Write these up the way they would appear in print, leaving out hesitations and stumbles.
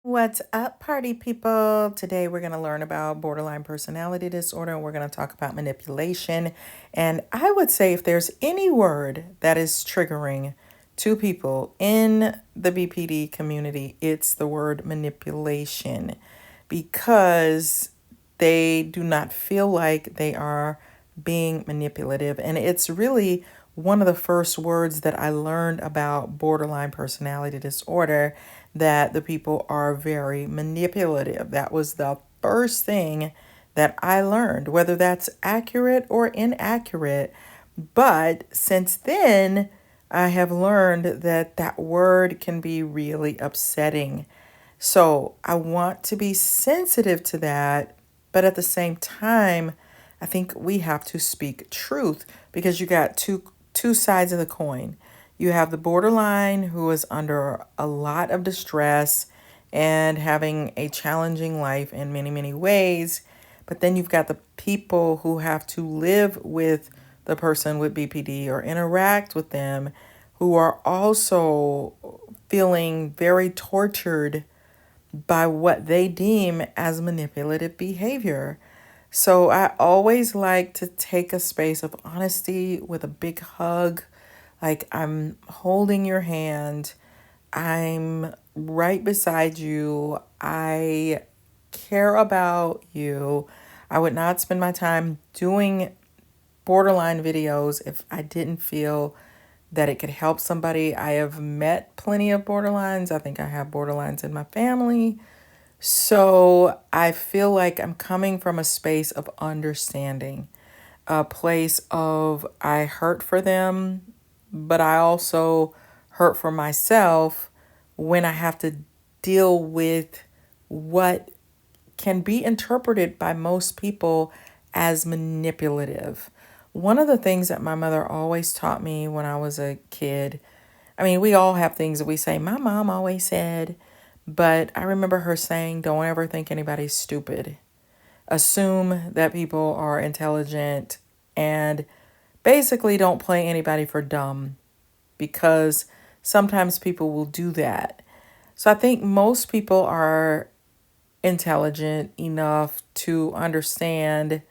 What's up, party people? Today we're going to learn about borderline personality disorder and we're going to talk about manipulation. And I would say if there's any word that is triggering to people in the BPD community, it's the word manipulation because they do not feel like they are being manipulative. And it's really one of the first words that I learned about borderline personality disorder, that the people are very manipulative. That was the first thing that I learned, whether that's accurate or inaccurate. But since then, I have learned that that word can be really upsetting. So I want to be sensitive to that, but at the same time, I think we have to speak truth because you got two sides of the coin. You have the borderline who is under a lot of distress and having a challenging life in many, many ways. But then you've got the people who have to live with the person with BPD or interact with them who are also feeling very tortured by what they deem as manipulative behavior. So I always like to take a space of honesty with a big hug. Like, I'm holding your hand. I'm right beside you. I care about you. I would not spend my time doing borderline videos if I didn't feel that it could help somebody. I have met plenty of borderlines. I think I have borderlines in my family. So I feel like I'm coming from a space of understanding, a place of I hurt for them, but I also hurt for myself when I have to deal with what can be interpreted by most people as manipulative. One of the things that my mother always taught me when I was a kid, I mean, we all have things that we say, my mom always said, but I remember her saying, don't ever think anybody's stupid. Assume that people are intelligent and basically don't play anybody for dumb, because sometimes people will do that. So I think most people are intelligent enough to understand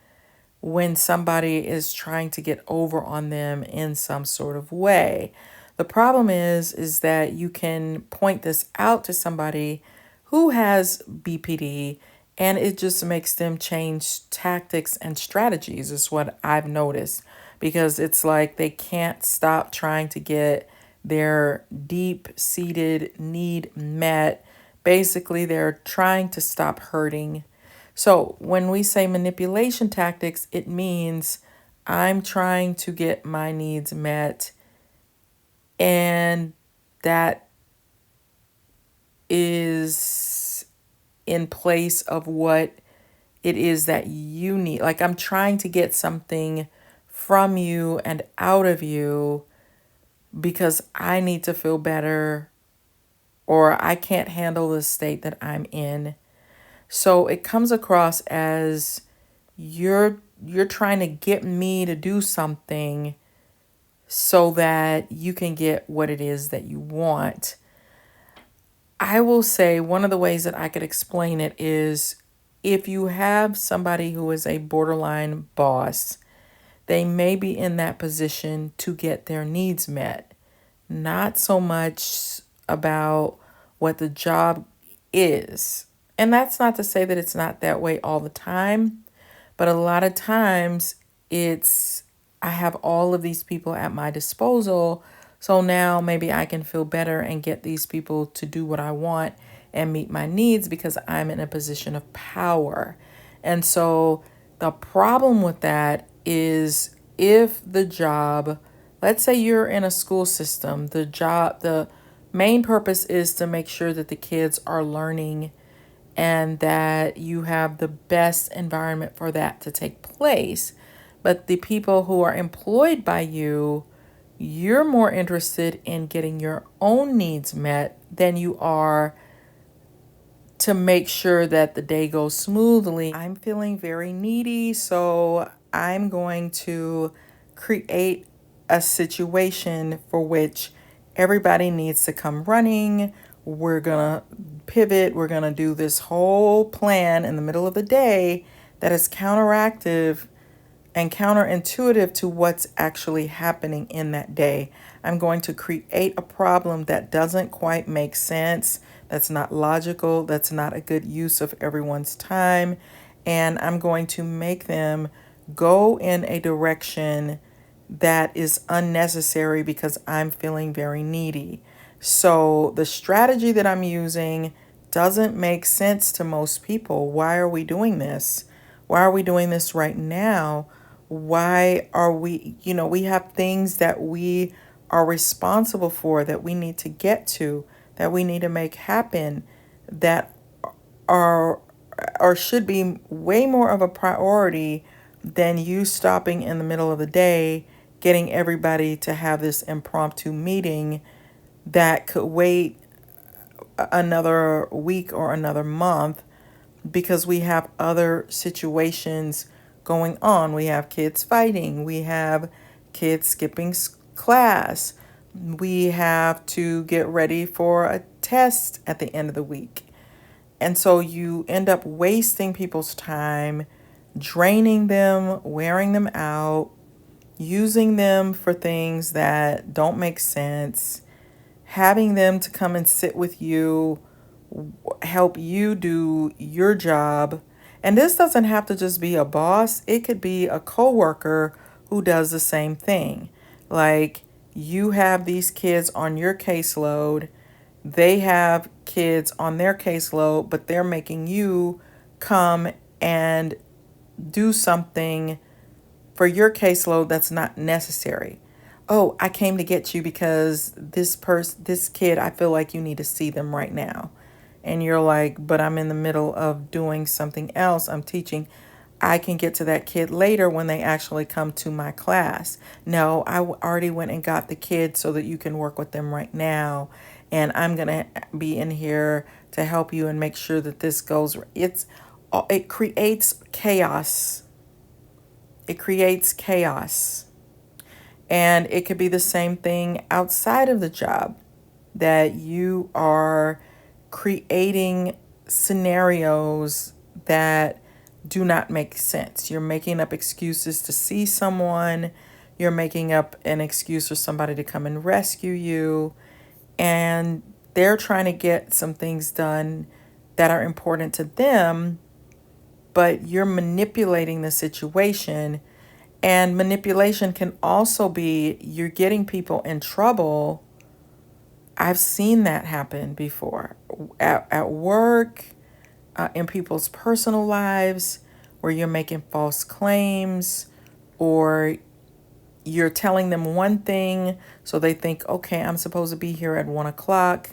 when somebody is trying to get over on them in some sort of way. The problem is that you can point this out to somebody who has BPD and it just makes them change tactics and strategies, is what I've noticed, because it's like they can't stop trying to get their deep-seated need met. Basically, they're trying to stop hurting. So when we say manipulation tactics, it means I'm trying to get my needs met, and that is in place of what it is that you need. Like, I'm trying to get something from you and out of you because I need to feel better, or I can't handle the state that I'm in. So it comes across as you're trying to get me to do something so that you can get what it is that you want. I will say one of the ways that I could explain it is if you have somebody who is a borderline boss, they may be in that position to get their needs met. Not so much about what the job is. And that's not to say that it's not that way all the time, but a lot of times it's, I have all of these people at my disposal, so now maybe I can feel better and get these people to do what I want and meet my needs because I'm in a position of power. And so the problem with that is if the job, let's say you're in a school system, the main purpose is to make sure that the kids are learning and that you have the best environment for that to take place. But the people who are employed by you, you're more interested in getting your own needs met than you are to make sure that the day goes smoothly. I'm feeling very needy, so I'm going to create a situation for which everybody needs to come running. We're gonna pivot. We're going to do this whole plan in the middle of the day that is counteractive and counterintuitive to what's actually happening in that day. I'm going to create a problem that doesn't quite make sense, that's not logical, that's not a good use of everyone's time, and I'm going to make them go in a direction that is unnecessary because I'm feeling very needy. So the strategy that I'm using doesn't make sense to most people. Why are we doing this? Why are we doing this right now? Why are we, we have things that we are responsible for, that we need to get to, that we need to make happen, that are or should be way more of a priority than you stopping in the middle of the day, getting everybody to have this impromptu meeting that could wait another week or another month because we have other situations going on. We have kids fighting. We have kids skipping class. We have to get ready for a test at the end of the week. And so you end up wasting people's time, draining them, wearing them out, using them for things that don't make sense, having them to come and sit with you, help you do your job. And this doesn't have to just be a boss. It could be a coworker who does the same thing. Like, you have these kids on your caseload. They have kids on their caseload, but they're making you come and do something for your caseload that's not necessary. Oh, I came to get you because this kid, I feel like you need to see them right now. And you're like, but I'm in the middle of doing something else. I'm teaching. I can get to that kid later when they actually come to my class. No, I already went and got the kid so that you can work with them right now. And I'm going to be in here to help you and make sure that this goes. It creates chaos. It creates chaos. And it could be the same thing outside of the job, that you are creating scenarios that do not make sense. You're making up excuses to see someone. You're making up an excuse for somebody to come and rescue you. And they're trying to get some things done that are important to them, but you're manipulating the situation. And manipulation can also be you're getting people in trouble. I've seen that happen before at work, in people's personal lives, where you're making false claims, or you're telling them one thing so they think, okay, I'm supposed to be here at 1 o'clock,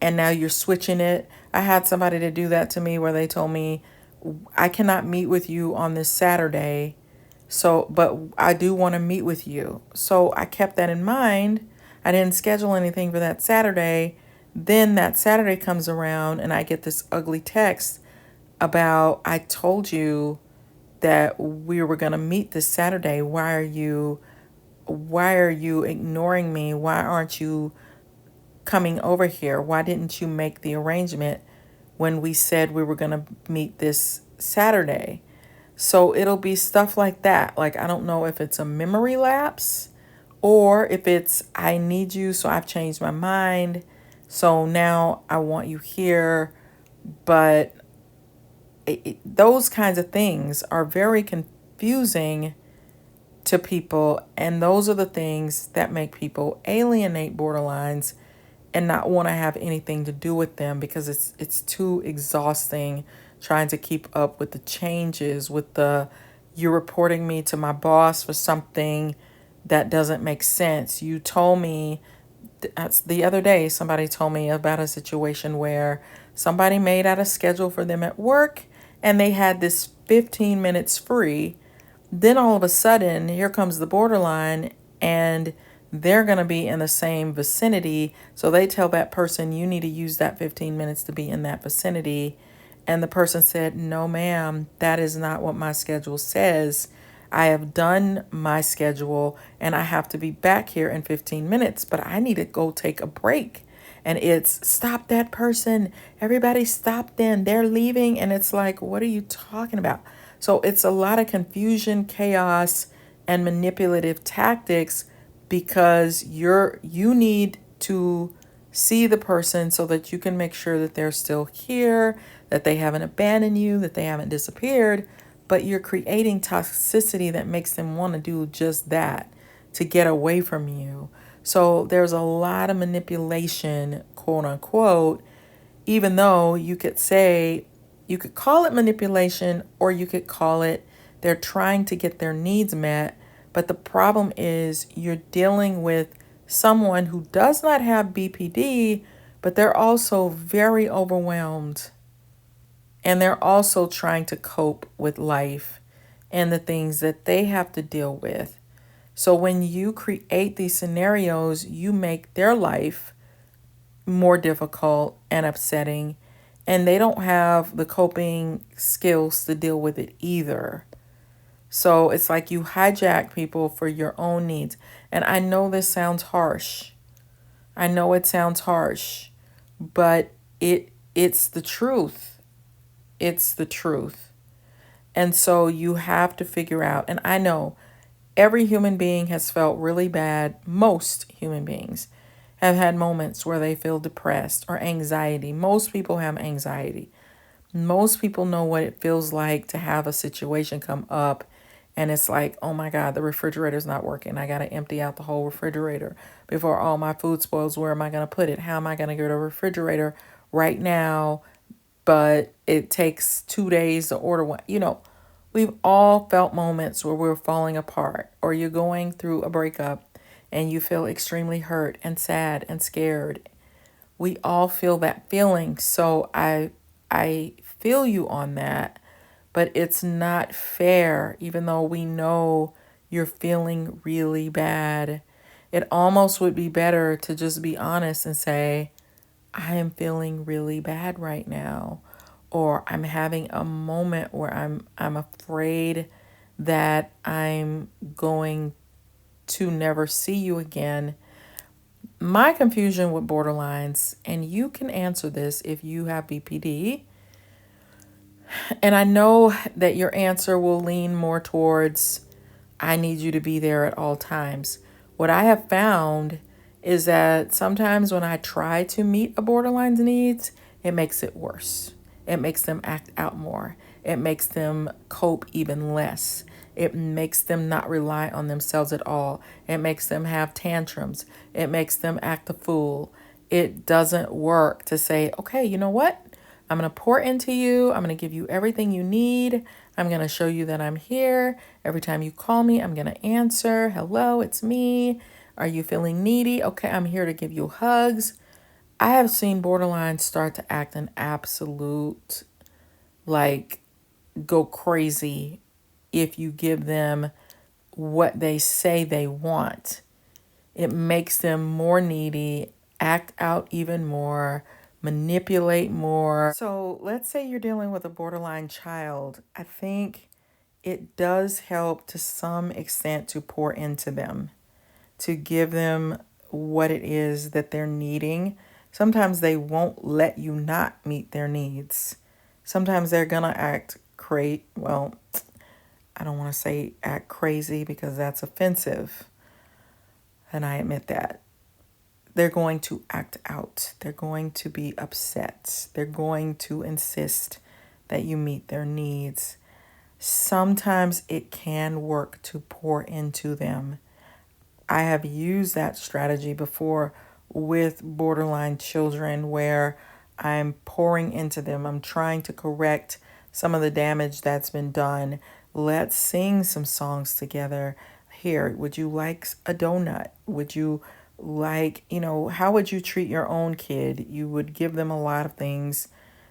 and now you're switching it. I had somebody to do that to me where they told me, I cannot meet with you on this Saturday, but I do want to meet with you. So I kept that in mind. I didn't schedule anything for that Saturday. Then that Saturday comes around and I get this ugly text about, I told you that we were going to meet this Saturday. Why are you ignoring me? Why aren't you coming over here? Why didn't you make the arrangement when we said we were going to meet this Saturday? So it'll be stuff like that. Like, I don't know if it's a memory lapse or if it's, I need you, so I've changed my mind. So now I want you here. But those kinds of things are very confusing to people. And those are the things that make people alienate borderlines and not want to have anything to do with them, because it's too exhausting trying to keep up with the changes, with you're reporting me to my boss for something that doesn't make sense. You told me the other day, somebody told me about a situation where somebody made out a schedule for them at work and they had this 15 minutes free. Then all of a sudden, here comes the borderline and they're going to be in the same vicinity. So they tell that person, you need to use that 15 minutes to be in that vicinity. And the person said, no, ma'am, that is not what my schedule says. I have done my schedule and I have to be back here in 15 minutes, but I need to go take a break. And it's stop that person. Everybody stop them. They're leaving. And it's like, what are you talking about? So it's a lot of confusion, chaos, and manipulative tactics because you need to see the person so that you can make sure that they're still here, that they haven't abandoned you, that they haven't disappeared, but you're creating toxicity that makes them want to do just that, to get away from you. So there's a lot of manipulation, quote unquote, even though you could call it manipulation, or you could call it they're trying to get their needs met. But the problem is you're dealing with someone who does not have BPD, but they're also very overwhelmed. And they're also trying to cope with life and the things that they have to deal with. So when you create these scenarios, you make their life more difficult and upsetting, and they don't have the coping skills to deal with it either. So it's like you hijack people for your own needs. And I know this sounds harsh. I know it sounds harsh, but it's the truth. It's the truth. And so you have to figure out, and I know every human being has felt really bad. Most human beings have had moments where they feel depressed or anxiety. Most people have anxiety. Most people know what it feels like to have a situation come up and it's like, oh my God, the refrigerator's not working. I got to empty out the whole refrigerator before all my food spoils. Where am I going to put it? How am I going to get a refrigerator right now? But it takes 2 days to order one. We've all felt moments where we're falling apart, or you're going through a breakup and you feel extremely hurt and sad and scared. We all feel that feeling. So I feel you on that, but it's not fair, even though we know you're feeling really bad. It almost would be better to just be honest and say, I am feeling really bad right now, or I'm having a moment where I'm afraid that I'm going to never see you again. My confusion with borderlines, and you can answer this if you have BPD, and I know that your answer will lean more towards, I need you to be there at all times. What I have found is that sometimes when I try to meet a borderline's needs, it makes it worse. It makes them act out more. It makes them cope even less. It makes them not rely on themselves at all. It makes them have tantrums. It makes them act a fool. It doesn't work to say, okay, you know what? I'm going to pour into you. I'm going to give you everything you need. I'm going to show you that I'm here. Every time you call me, I'm going to answer. Hello, it's me. Are you feeling needy? Okay, I'm here to give you hugs. I have seen borderlines start to act an absolute, like, go crazy if you give them what they say they want. It makes them more needy, act out even more, manipulate more. So let's say you're dealing with a borderline child. I think it does help to some extent to pour into them, to give them what it is that they're needing. Sometimes they won't let you not meet their needs. Sometimes they're going to act well, I don't want to say act crazy because that's offensive. And I admit that. They're going to act out. They're going to be upset. They're going to insist that you meet their needs. Sometimes it can work to pour into them. I have used that strategy before with borderline children where I'm pouring into them. I'm trying to correct some of the damage that's been done. Let's sing some songs together. Here, would you like a donut? Would you like, how would you treat your own kid? You would give them a lot of things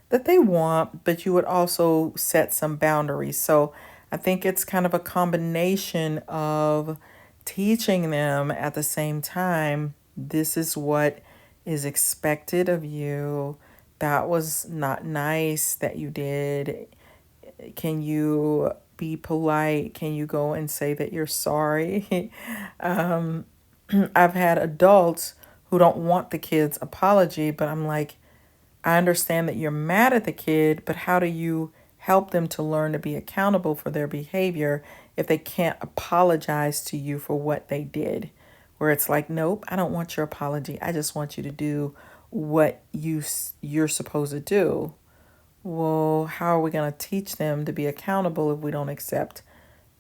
that they want, but you would also set some boundaries. So I think it's kind of a combination of teaching them at the same time, this is what is expected of you. That was not nice that you did. Can you be polite? Can you go and say that you're sorry? I've had adults who don't want the kid's apology, but I'm like, I understand that you're mad at the kid, but how do you help them to learn to be accountable for their behavior if they can't apologize to you for what they did? Where it's like, nope, I don't want your apology. I just want you to do what you're supposed to do. Well, how are we going to teach them to be accountable if we don't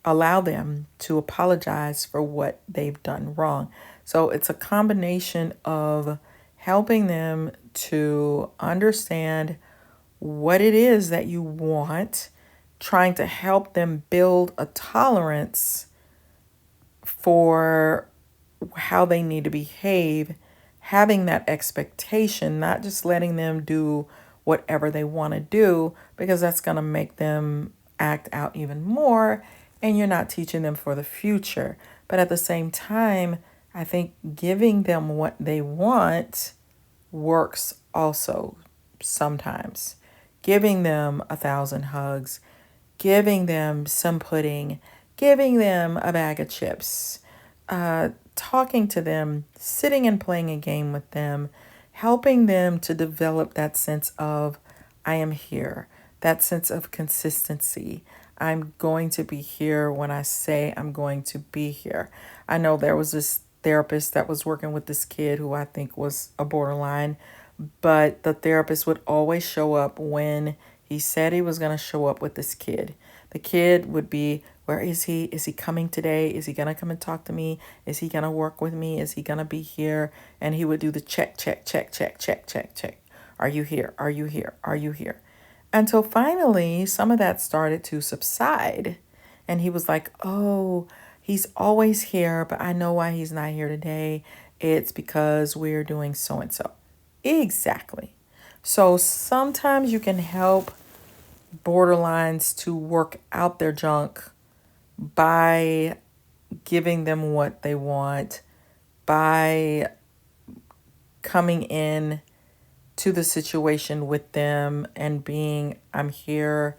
allow them to apologize for what they've done wrong? So it's a combination of helping them to understand what it is that you want, trying to help them build a tolerance for how they need to behave, having that expectation, not just letting them do whatever they want to do, because that's going to make them act out even more, and you're not teaching them for the future. But at the same time, I think giving them what they want works also sometimes. Giving them 1,000 hugs, giving them some pudding, giving them a bag of chips, talking to them, sitting and playing a game with them, helping them to develop that sense of, I am here, that sense of consistency. I'm going to be here when I say I'm going to be here. I know there was this therapist that was working with this kid who I think was a borderline, but the therapist would always show up when he said he was going to show up with this kid. The kid would be, where is he? Is he coming today? Is he going to come and talk to me? Is he going to work with me? Is he going to be here? And he would do the check, check, check, check, check, check, check. Are you here? Are you here? Are you here? Until finally, some of that started to subside. And he was like, oh, he's always here, but I know why he's not here today. It's because we're doing so and so. Exactly. So sometimes you can help borderlines to work out their junk by giving them what they want, by coming in to the situation with them and being, I'm here.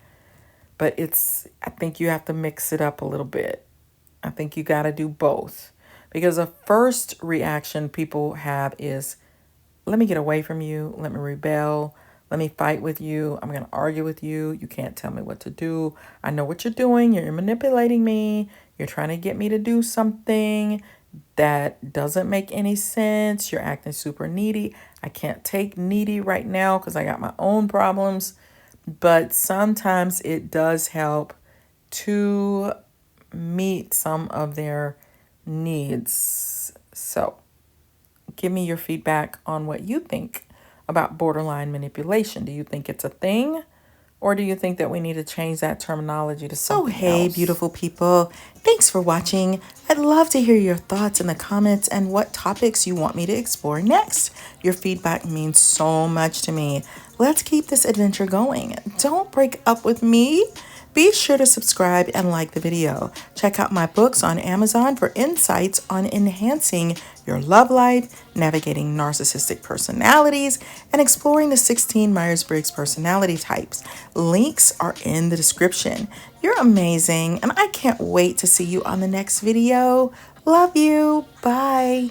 But I think you have to mix it up a little bit. I think you got to do both. Because the first reaction people have is, let me get away from you. Let me rebel. Let me fight with you. I'm going to argue with you. You can't tell me what to do. I know what you're doing. You're manipulating me. You're trying to get me to do something that doesn't make any sense. You're acting super needy. I can't take needy right now because I got my own problems. But sometimes it does help to meet some of their needs. So give me your feedback on what you think about borderline manipulation. Do you think it's a thing? Or do you think that we need to change that terminology to something else? Hey, beautiful people. Thanks for watching. I'd love to hear your thoughts in the comments and what topics you want me to explore next. Your feedback means so much to me. Let's keep this adventure going. Don't break up with me. Be sure to subscribe and like the video. Check out my books on Amazon for insights on enhancing your love life, navigating narcissistic personalities, and exploring the 16 Myers-Briggs personality types. Links are in the description. You're amazing, and I can't wait to see you on the next video. Love you. Bye.